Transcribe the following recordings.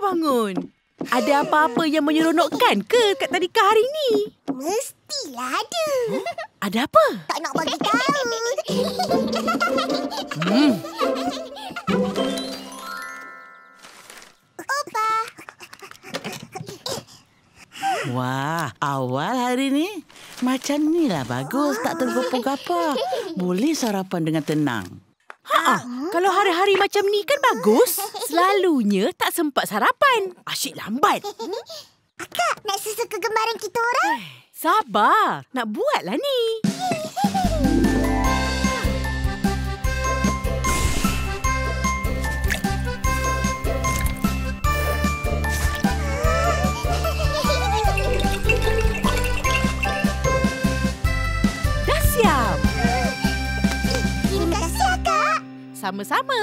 bangun. Ada apa-apa yang menyeronokkan ke kat tadika hari ni? Mestilah ada. Ada apa? Tak nak bagi tahu. Opa. Wah, awal hari ni macam ni lah bagus. Tak tergopoh-gapoh. Boleh sarapan dengan tenang. Kalau hari-hari macam ni kan bagus. Selalunya tak sempat sarapan. Asyik lambat. Akak, nak susu kegemaran kita orang? Sabar. Nak buatlah ni. Dah siap. Terima kasih, Akak. Sama-sama.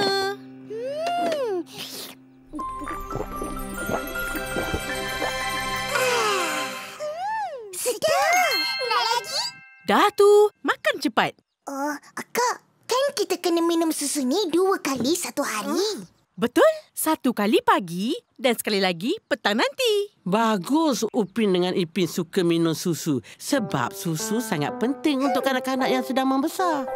Sedap. Nak lagi? Dah tu. Makan cepat. Oh, Akak. Kan kita kena minum susu ni 2 kali satu hari. Betul? 1 kali pagi dan sekali lagi petang nanti. Bagus Upin dengan Ipin suka minum susu. Sebab susu sangat penting untuk kanak-kanak yang sedang membesar.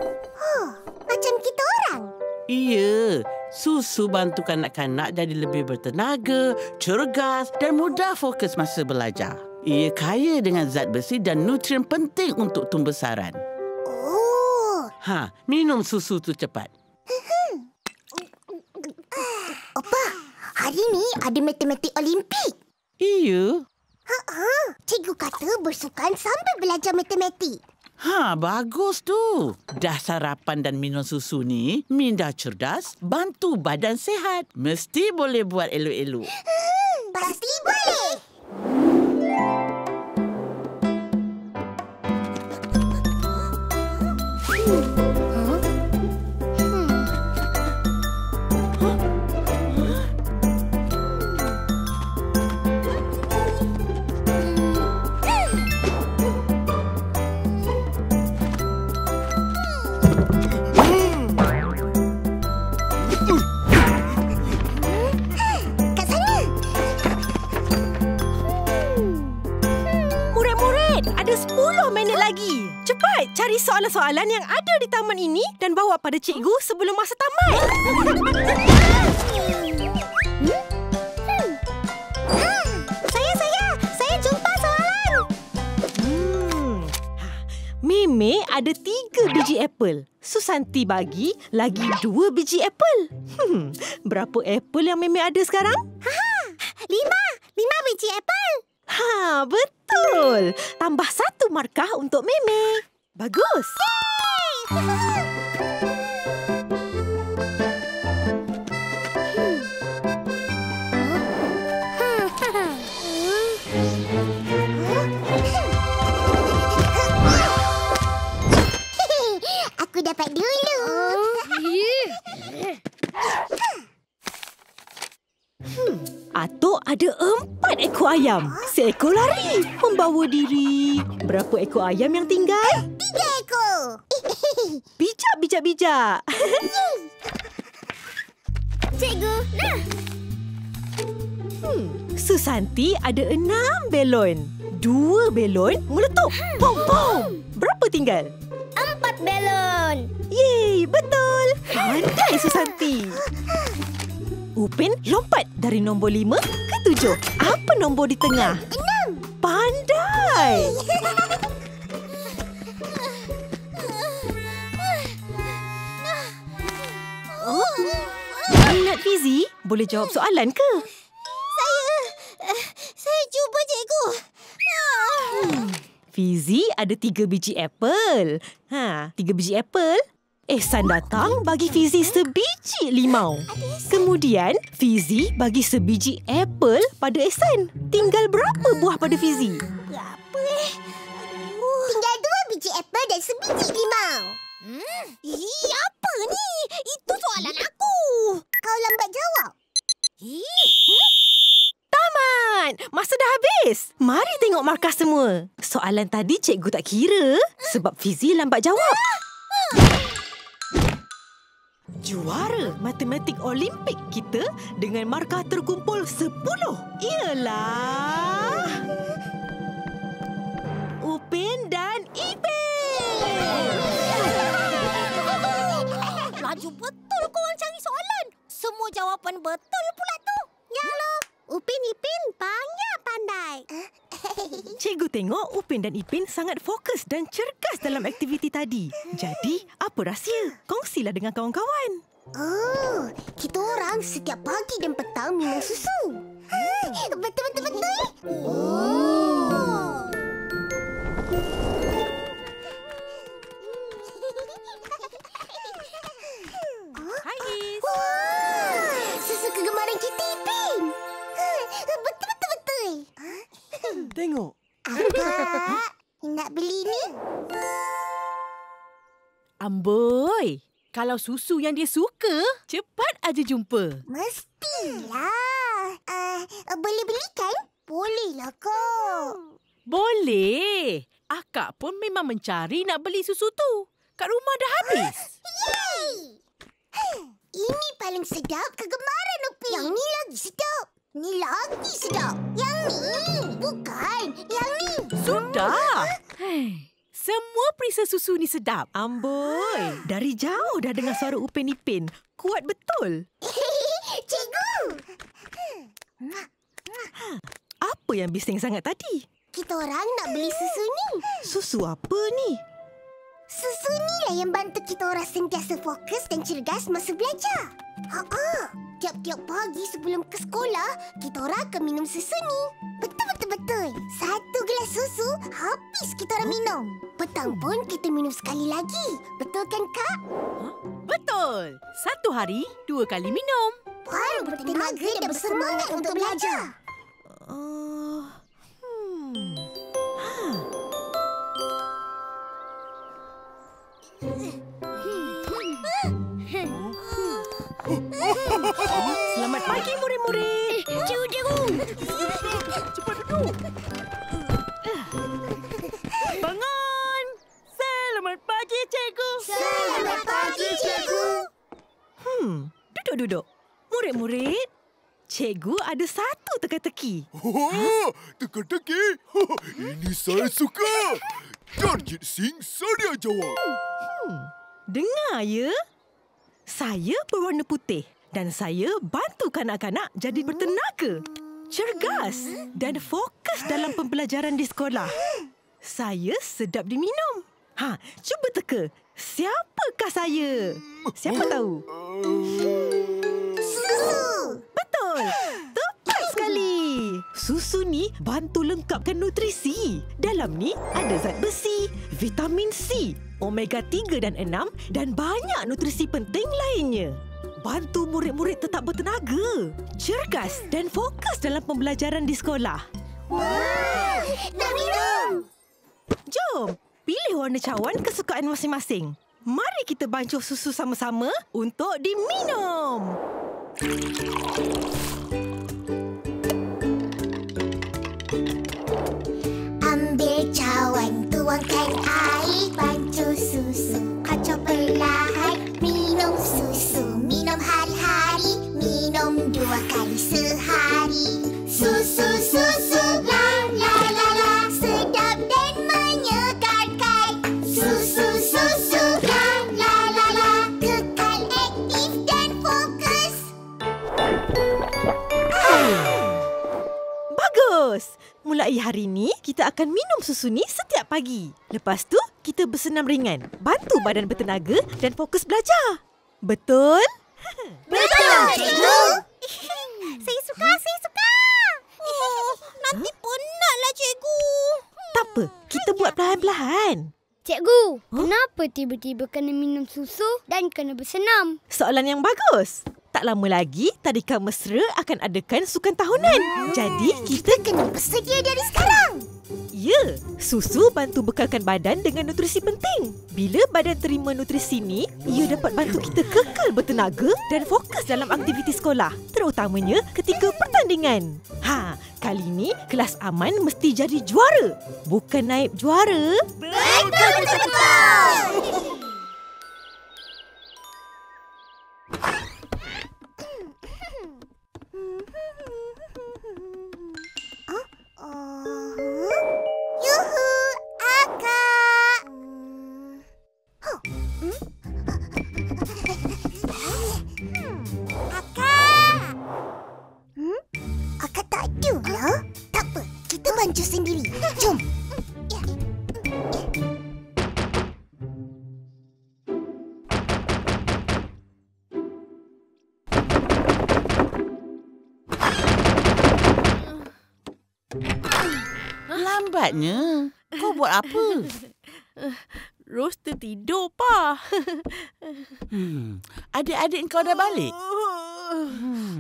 Macam kita orang. Iya, susu bantu kanak-kanak jadi lebih bertenaga, cergas dan mudah fokus masa belajar. Ia kaya dengan zat besi dan nutrien penting untuk tumbesaran. Oh. Minum susu tu cepat. Opa, hari ni ada matematik Olimpik. Iya. Cikgu kata bersukan sambil belajar matematik. Bagus tu. Dah sarapan dan minum susu ni, minda cerdas, bantu badan sihat. Mesti boleh buat elok-elok. Pasti boleh. Cari soalan-soalan yang ada di taman ini dan bawa pada cikgu sebelum masa tamat. Saya jumpa soalan. Meme ada 3 biji apple. Susanti bagi lagi 2 biji apple. Berapa apple yang Meme ada sekarang? 5 biji apple. Betul. Tambah 1 markah untuk Meme. Bagus. Aku dapat dulu. Atuk ada 4 ekor ayam. Seekor lari, membawa diri. Berapa ekor ayam yang tinggal? 3 ekor. Bijak. Cikgu, nah. Susanti ada 6 belon. 2 belon meletup. Pom. Berapa tinggal? 4 belon. Yeay, betul. Pandai Susanti. Upin lompat dari nombor 5 ke 7. Apa nombor di tengah? 6. Pandai. Minat Fizi? Boleh jawab soalan ke? Saya cuba, cikgu. Fizi ada 3 biji apple. 3 biji apple. Ehsan datang bagi Fizi sebiji limau. Kemudian, Fizi bagi sebiji apple pada Ehsan. Tinggal berapa buah pada Fizi? Berapa Tinggal 2 biji apple dan sebiji limau. Apa ni? Itu soalan aku. Kau lambat jawab. Tamat! Masa dah habis. Mari tengok markah semua. Soalan tadi cikgu tak kira sebab Fizi lambat jawab. Juara matematik Olimpik kita dengan markah terkumpul 10 ialah Upin dan Ipin. Laju betul korang cari soalan. Semua jawapan betul pula tu. Yalah, Upin Ipin banyak pandai. Cikgu tengok Upin dan Ipin sangat fokus dan cergas dalam aktiviti tadi. Jadi, apa rahsia? Kongsilah dengan kawan-kawan. Oh, kita orang setiap pagi dan petang minum susu. Betul. Oh. Hai, Is. Susu kegemaran kita, Ipin. Betul. Tengok. Akak, nak beli ni? Amboi, kalau susu yang dia suka, cepat aja jumpa. Mestilah. Boleh belikan? Bolehlah, Kak. Boleh. Akak pun memang mencari nak beli susu tu. Kat rumah dah habis. Yeay! Ini paling sedap kegemaran Upin. Yang ni lagi sedap. Ni lagi sedap. Yang ni. Bukan. Yang ni. Sudah. Semua perisa susu ni sedap. Amboi, dari jauh dah dengar suara Upin Ipin. Kuat betul. Cikgu. Apa yang bising sangat tadi? Kita orang nak beli susu ni. Susu apa ni? Susu ni lah yang bantu kita orang sentiasa fokus dan cergas masa belajar. Tiap-tiap pagi sebelum ke sekolah, kita orang akan minum susu ni. Betul. Satu gelas susu, habis kita orang minum. Petang pun kita minum sekali lagi. Betul kan, Kak? Betul. 1 hari 2 kali minum. Baru bertenaga dan bersemangat untuk belajar. Selamat pagi, murid-murid. Cikgu. Cepat duduk. Bangun. Selamat pagi, cikgu. Selamat pagi, cikgu. Duduk. Murid-murid, cikgu ada satu teka-teki. Teka-teki. Ini saya suka. Jarjit Singh sedia jawab. Dengar ya. Saya berwarna putih dan saya bantu kanak-kanak jadi bertenaga, cergas dan fokus dalam pembelajaran di sekolah. Saya sedap diminum. Cuba teka. Siapakah saya? Siapa tahu? Susu. Betul. Tepat sekali. Susu ni bantu lengkapkan nutrisi. Dalam ni ada zat besi, vitamin C, omega 3 dan 6 dan banyak nutrisi penting lainnya. Bantu murid-murid tetap bertenaga, cergas dan fokus dalam pembelajaran di sekolah. Wah, nak minum. Jom, pilih warna cawan kesukaan masing-masing. Mari kita bancuh susu sama-sama untuk diminum. Ambil cawan, tuangkan air, bancuh susu, kacau perlahan, minum susu, minum hari-hari, minum 2 kali sehari. Susu, la la la la, sedap dan menyegarkan. Susu, la la la la, kekal aktif dan fokus. Bagus! Mulai hari ini, kita akan minum susu ni setiap pagi. Lepas tu, kita bersenam ringan, bantu badan bertenaga dan fokus belajar. Betul? Betul, cikgu. Saya suka. Nanti penatlah, cikgu. Tak apa, kita buat perlahan-lahan. Cikgu, kenapa tiba-tiba kena minum susu dan kena bersenam? Soalan yang bagus. Tak lama lagi, Tadika Mesra akan adakan sukan tahunan. Jadi, kita Kena bersedia dari sekarang. Ya, susu bantu bekalkan badan dengan nutrisi penting. Bila badan terima nutrisi ni, ia dapat bantu kita kekal bertenaga dan fokus dalam aktiviti sekolah, terutamanya ketika pertandingan. Kali ni kelas aman mesti jadi juara, bukan naib juara. Betul. Lambatnya. Kau buat apa? Rose tertidur, Pa. Adik-adik kau dah balik?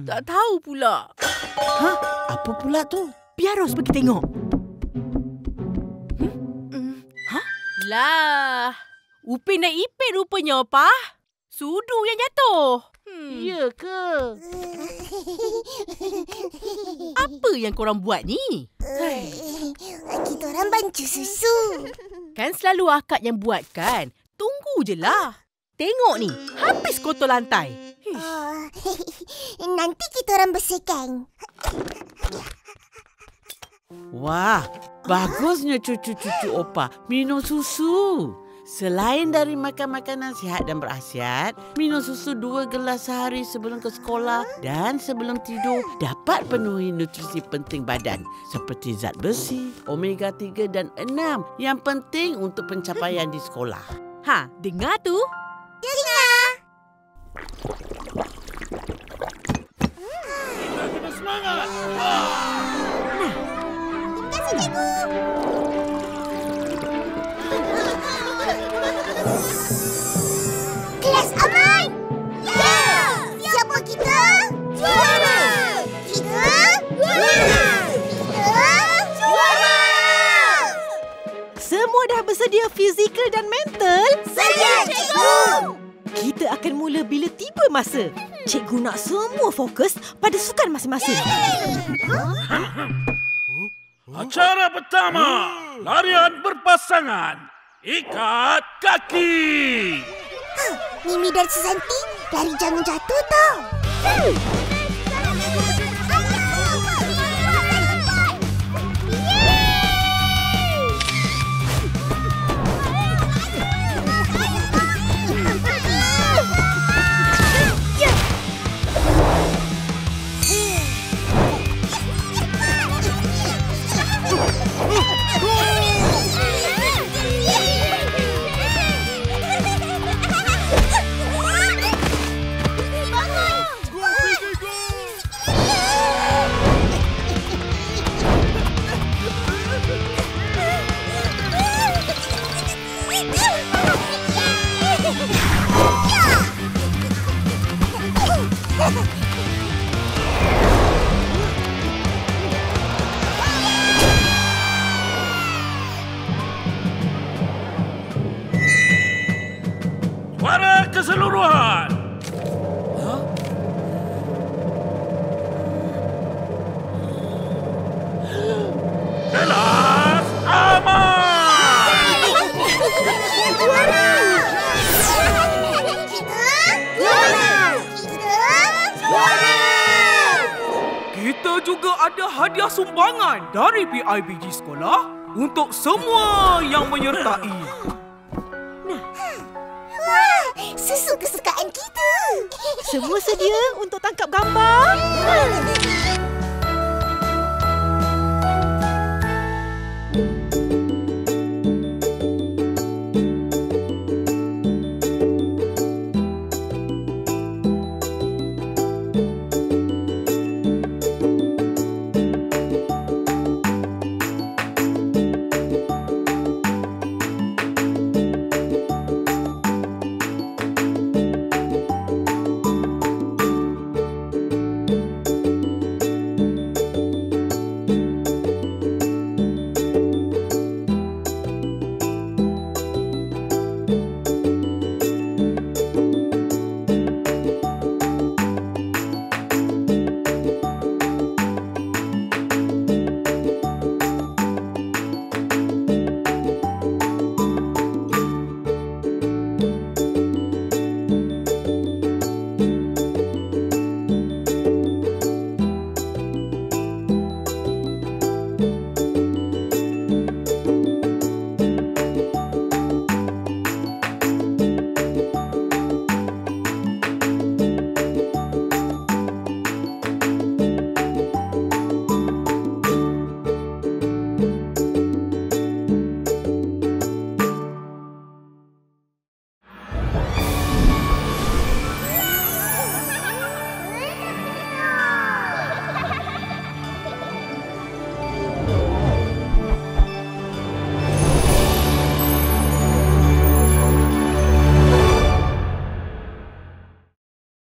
Tak tahu pula. Apa pula tu? Biar Ros pergi tengok. Lah, Upin dan Ipin rupanya, Pa. Sudu yang jatuh. Ya ke? Apa yang korang buat ni? Kita orang bancu susu. Kan selalu akak yang buat kan? Tunggu je lah. Tengok ni, habis kotor lantai. Nanti kita orang bersihkan. Wah, bagusnya cucu-cucu opa minum susu. Selain dari makan makanan sihat dan berkhasiat, minum susu 2 gelas sehari sebelum ke sekolah dan sebelum tidur dapat penuhi nutrisi penting badan seperti zat besi, omega 3 dan 6 yang penting untuk pencapaian di sekolah. Ha, dengar tu? Dengar. Kita semangat. Terima kasih, Cikgu. Kelas aman? Ya! Siapa kita? Juara! Kita? Juara! Kita? Juara! Semua dah bersedia fizikal dan mental? Sedia, Cikgu! Kita akan mula bila tiba masa. Cikgu nak semua fokus pada sukan masing-masing. Acara pertama, larian berpasangan. Ikat kaki. Mimi dan Susanti, lari jangan jatuh tau. Juara keseluruhan. Kelas aman. Kita juga ada hadiah sumbangan dari PIBG sekolah untuk semua yang menyertai. Wah, susu kesukaan kita. Semua sedia untuk tangkap gambar?